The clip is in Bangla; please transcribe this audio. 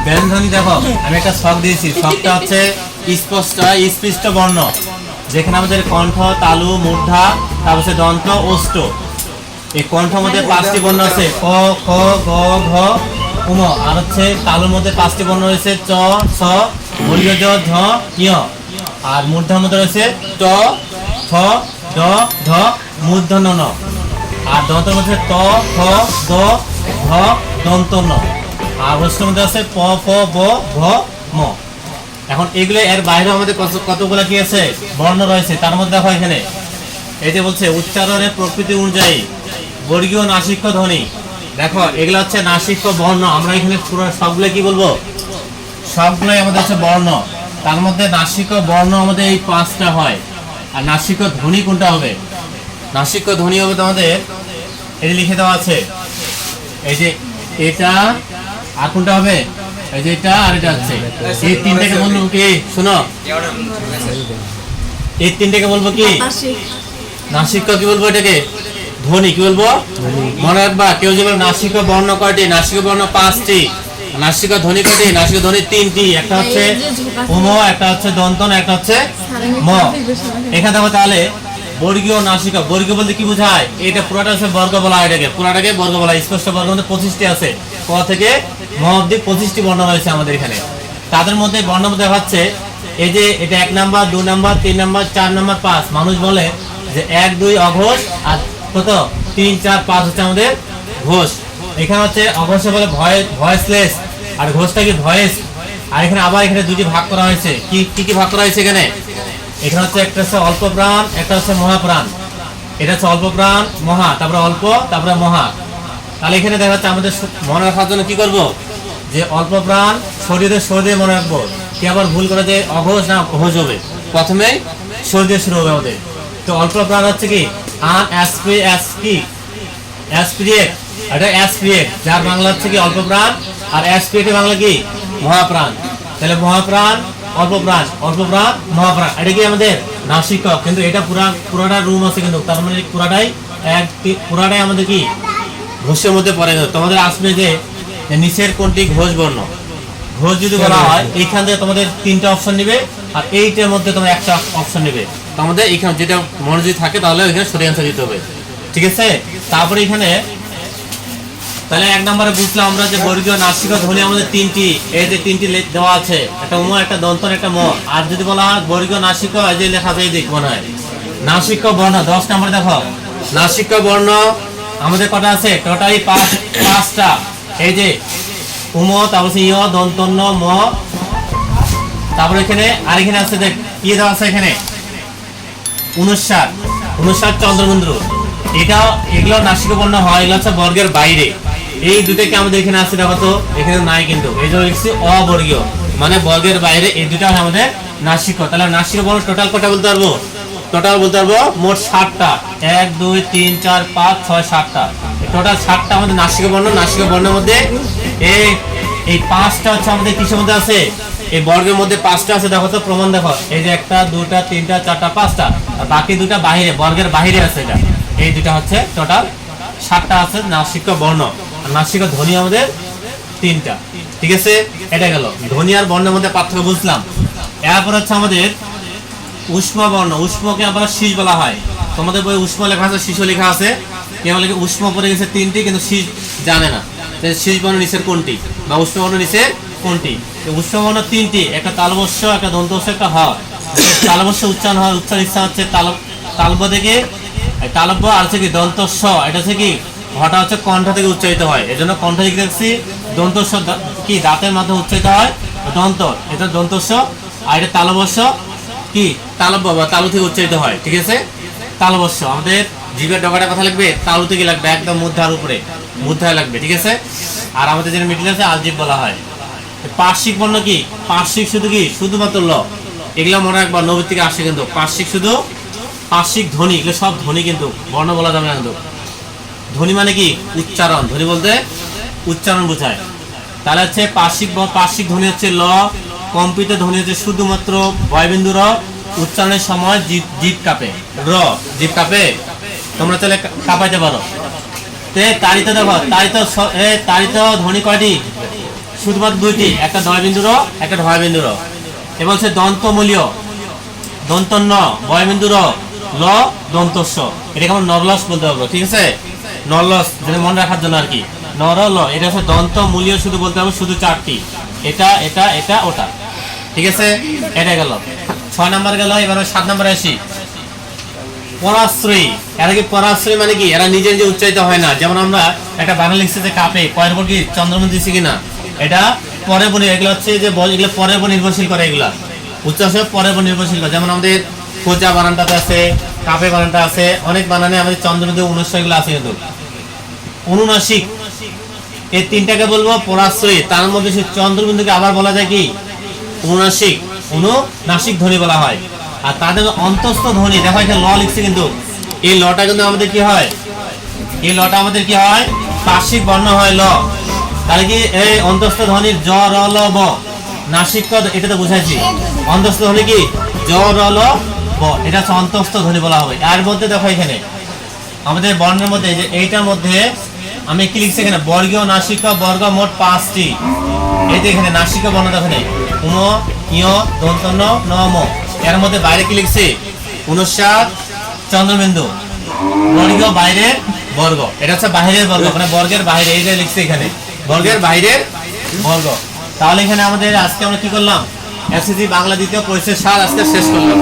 ব্যঞ্জনধ্বনি দেখো আমি একটা ছক দিয়েছি, ছকটা হচ্ছে স্পষ্ট বর্ণ, যেখানে আমাদের কণ্ঠ, তালু, মূর্ধা, তারপরে দন্ত, ওষ্ঠ। এই কণ্ঠের মধ্যে 5টি বর্ণ আছে, ক, খ, গ, ঘ, উম। আর হচ্ছে তালুর মধ্যে 5টি বর্ণ রয়েছে, চ, ছ, বর্গীয় জ, ঝ, ঞ। আর মূর্ধার মধ্যে রয়েছে ট, ঠ, ড, ঢ, মূর্ধন্য ন। আর দন্তের মধ্যে ত, থ, দ, ধ, দন্ত ন। আর ওষ্ঠের মধ্যে আছে প, ফ, ব, ভ, ম। এখন এগুলো এর বাইরে আমাদের কতগুলো কি আছে বর্ণ রয়েছে, তার মধ্যে দেখো এখানে এই যে বলছে উচ্চারণের প্রকৃতি অনুযায়ী বর্গীয় নাসিক্য ধ্বনি। দেখো এগুলো হচ্ছে নাসিক্য বর্ণ। আমরা এখানে পুরো সবগুলো কি বলবো, সবগুলোই আমাদের হচ্ছে বর্ণ। তার মধ্যে নাসিক্য বর্ণ আমাদের এই 5টা হয়। আর নাসিক্য ধ্বনি কোনটা হবে, নাসিক্য ধ্বনি হবে তোমাদের এই লিখে দেওয়া আছে, এই যে এটা। আর কোনটা হবে, এই যে এটা আর এটা হচ্ছে। এই তিনটাকে বলবো কি, শোনো, এই তিনটাকে বলবো কি নাসিক্য, কি বলবো এটাকে ধ্বনি, কি বলবো মনে রাখবা। কেউ যে নাসিক্য বর্ণ কয়টি, নাসিক্য বর্ণ 5টি, নাসিক্য ধ্বনি কয়টি, নাসিক্য ধ্বনি 3টি। একটা হচ্ছে উম, একটা হচ্ছে দন্তন, একটা হচ্ছে ম। এখানে দেখো তাহলে বর্গীয় নাসিকা, বর্গীয় বলতে কি বোঝায়, এটা পুরোটা হচ্ছে বর্গ বলা হয়, এটাকে পুরোটাকে বর্গ বলা হয়। স্পষ্ট বর্গ মধ্যে 25টি আছে, ক থেকে ম অবধি 25টি বর্ণ রয়েছে আমাদের এখানে। তাদের মধ্যে বর্ণ দেখাচ্ছে এই যে এটা 1 নাম্বার, 2 নাম্বার, 3 নাম্বার, 4 নাম্বার, 5। মানুষ বলে যে 1, 2 অঘোষ, আর কত 3, 4, 5 হচ্ছে আমাদের ঘোষ। এখানে হচ্ছে অঘোষে বলে ভয়েসলেস, আর ঘোষটা কি ভয়েস। আর এখানে আবার এখানে দুটি ভাগ করা হয়েছে, কি কি ভাগ করা হয়েছে এখানে। এখানে হচ্ছে একটা হচ্ছে অল্প প্রাণ, একটা হচ্ছে মহাপ্রাণ। এটা হচ্ছে অল্প প্রাণ মহা, তারপরে অল্প, তারপরে মহা। তাহলে এখানে দেখা যাচ্ছে আমাদের মনে রাখার জন্য কি করব, যে অল্প প্রাণ শরীরে মনে রাখবো। কি আবার ভুল করে যে অঘোষ না ঘোষ হবে, প্রথমে শরীরে শুরু হবে আমাদের। তো অল্প প্রাণ হচ্ছে কি অ্যাসপিরিয়েট, এটা অ্যাসপিরিয়েট, যার বাংলা হচ্ছে কি অল্প প্রাণ, আর অ্যাসপিরিয়েটের বাংলা কি মহাপ্রাণ। তাহলে মহাপ্রাণ, অল্প প্রাণ, মহাপ্রাণ, এটা কি আমাদের নাসিক্য। কিন্তু এটা পুরাটা রুম আছে, কিন্তু তার মানে পুরাটাই আমাদের কি ঘোষের মধ্যে পড়ে। তোমাদের আসবে যে নিচের কোনটি ঘোষ বর্ণ, ঘোষ যদি বলা হয় এইখান থেকে তোমাদের 3টা অপশন নেবে, আর এইটার মধ্যে তোমরা একটা অপশন নেবে। তোমাদের এইখানে যেটা মনোযোগ থাকে তাহলে ওইখানে সঠিক অ্যান্সার দিতে হবে, ঠিক আছে। তারপরে এখানে তাহলে 1 নম্বরে বুঝলাম আমরা যে বর্গীয় নাসিক্য ধ্বনি আমাদের 3টি, এই যে 3টি দেওয়া আছে, একটা উম, একটা দন্তন, একটা ম। আর যদি বলা হয় বর্গীয় নাসিক্য, এই যে লেখা আছে, এই দিক মনে হয় নাসিক্য বর্ণ। 10 নম্বরে দেখো নাসিক্য বর্ণ আমাদের কটা আছে, টোটালি 5টা। এই যে উম, তারপরে ইয়, দন্তন্য, ম। তারপরে এখানে আর এখানে আছে দেখ কি দেওয়া আছে এখানে 59 চন্দ্রবিন্দু। এগুলো নাসিক্য বর্ণ হয়, এগুলো হচ্ছে বর্গের বাইরে। এই দুটোকে আমাদের এখানে আছে, দেখো তো এখানে নাই, কিন্তু এই জন্য লিখছি অবর্গীয়, মানে বর্গের বাইরে। এই দুটো আমাদের নাসিক্য। তাহলে নাসিক্য বর্ণ টোটাল কটা বলতে পারবো, মোট 60টা। 1, 2, 3, 4, 5, 6, 7টা, টোটাল 7টা আমাদের নাসিক্য বর্ণ। নাসিক্য বর্ণের মধ্যে এই 5টা হচ্ছে আমাদের কিসের মধ্যে আছে, এই বর্গের মধ্যে 5টা আছে। দেখো তো প্রমাণ, দেখো এই যে 1টা, 2টা, 3টা, 4টা, 5টা, আর বাকি 2টা বাহিরে, বর্গের বাহিরে আছে। এটা এই দুটা হচ্ছে টোটাল 7টা আছে নাসিক্য বর্ণ। আর নাসিক্য ধ্বনি আমাদের 3টা, ঠিক আছে। এটা গেল ধ্বনি আর বর্ণের মধ্যে পার্থক্য বুঝলাম। এরপর হচ্ছে আমাদের উষ্ম বর্ণ। উষ্মকে আবার শীষ বলা হয়। তোমাদের বই উষ্ম লেখা আছে, শীষ লেখা আছে। কেউ বলে উষ্ম পড়ে গেছে 3টি, কিন্তু শীষ জানে না শীষ বর্ণ নিচের কোনটি, বা উষ্ম বর্ণ নিচের কোনটি। উষ্ম বর্ণ 3টি, একটা তালবস্য, একটা দন্তস্য, একটা হ। তালবস্য উচ্চারণ হয়, উচ্চারণ হচ্ছে তালব থেকে তালব্য, আর হচ্ছে কি দন্তস্ব, এটা হচ্ছে কি ঘটা হচ্ছে কণ্ঠ থেকে উচ্চারিত হয়, এজন্য কণ্ঠ থেকে দেখছি। দন্তস্ব কি দাঁতের মাধ্যমে উচ্চারিত হয়, দন্ত, এটা দন্তস্ব। আর এটা তালবস্য কি তালব্য বা তালু থেকে উচ্চারিত হয়, ঠিক আছে। তালবস্য আমাদের জিভের ডগাটা কথা লাগবে, তালু থেকে লাগবে, একদম মুদ্রার উপরে মুদ্রায় লাগবে, ঠিক আছে। আর আমাদের যেটা মিডিল আছে আলজিভ বলা হয়। পার্শ্বিক বর্ণ কি, পার্শ্বিক শুধু কি শুধুমাত্র ল, এগুলো মনে রাখবা, নবীর থেকে আসে। কিন্তু পার্শ্বিক শুধু পার্শ্বিক ধ্বনি, এগুলো সব ধ্বনি, কিন্তু বর্ণ বলা যাবে না। কিন্তু ধ্বনি মানে কি উচ্চারণ, ধ্বনি বলতে উচ্চারণ বোঝায়। তাহলে হচ্ছে পার্শ্বিক ধ্বনি হচ্ছে ল, কম্পিত ধ্বনি হচ্ছে শুধুমাত্র বয়বিন্দু র, উচ্চারণের সময় জিভ কাঁপে, জিভ কাঁপে, তোমরা তাহলে কাঁপাইতে পারো। তারিত দেখো, তারিত ধ্বনি কয়টি, শুধুমাত্র দুইটি, একটা দয় বিন্দুর একটা ঢয় বিন্দুর। এবার হচ্ছে দন্তমূলীয়, দন্তন্য বয় বিন্দুর ল দন্তস্য, এটাকে আমরা নরলস বলতে পারবো। ঠিক আছে, নরলস যেটা মনে রাখার জন্য আর কি, নর ল। এটা হচ্ছে দন্তমূলীয় শুধু বলতে হবে, শুধু চারটি, এটা এটা এটা ওটা। ঠিক আছে, এটা গেল 6 নাম্বার গেল। এবার 7 নাম্বারে আসি, পরাশ্রয়ী। এরা কি পরাশ্রয়ী মানে কি? এরা নিজে নিজে উচ্চারিত হয় না। যেমন আমরা একটা বাংলা লিখছি যে কাপে, পরের পর কি চন্দ্রমন্ত্রী দিচ্ছি কিনা, এটা পরের পর, এগুলো হচ্ছে যে এগুলো পরের পর নির্ভরশীল করে, এগুলা উচ্চারণ পরের পর নির্ভরশীল করে। যেমন আমাদের খোঁজা বানানটাতে আছে, কাপে বানানটা আছে, অনেক বানানে আমাদের চন্দ্রবিন্দু অনুষ্ঠ এগুলো আছে। কিন্তু অনুনাসিক, এই তিনটাকে বলবো পরাশ্রয়ী। তার মধ্যে সে চন্দ্রবিন্দুকে আবার বলা যায় কি অনুনাসিক, অনুনাসিক ধ্বনি বলা হয়। আর তাদের অন্তস্থ ধ্বনি, দেখো এখানে ল লিখছে, কিন্তু এই লটা কিন্তু আমাদের কি হয়, এই লটা আমাদের কি হয়, পার্শ্বিক বর্ণ হয় ল। তাহলে কি এই অন্তস্থ ধ্বনির জ র ল ব, নাসিক এটা তো বুঝাইছি। অন্তস্থ ধ্বনি কি জ র ল ব, এটা হচ্ছে অন্তস্থ ধ্বনি বলা হবে। এর মধ্যে দেখো এখানে আমাদের বর্ণের মধ্যে, যে এইটার মধ্যে আমি কি লিখছি এখানে, বর্গীয় নাসিকা বর্গ মোট 5টি। এই যে এখানে নাসিকা বর্ণ দেখো, উম ইয় দন্তন্য ন ম। এর মধ্যে বাইরে কি লিখছি, 59 চন্দ্রবিন্দু, বর্গীয় বাইরের বর্গ, এটা হচ্ছে বাইরের বর্গ, মানে বর্গের বাইরে, এই যে লিখছি এখানে বর্গের বাইরের বর্গ। তাহলে এখানে আমাদের আজকে আমরা কি করলাম, এসএসসি বাংলা দ্বিতীয় পরিচ্ছেদ 7 আজকে শেষ করলাম।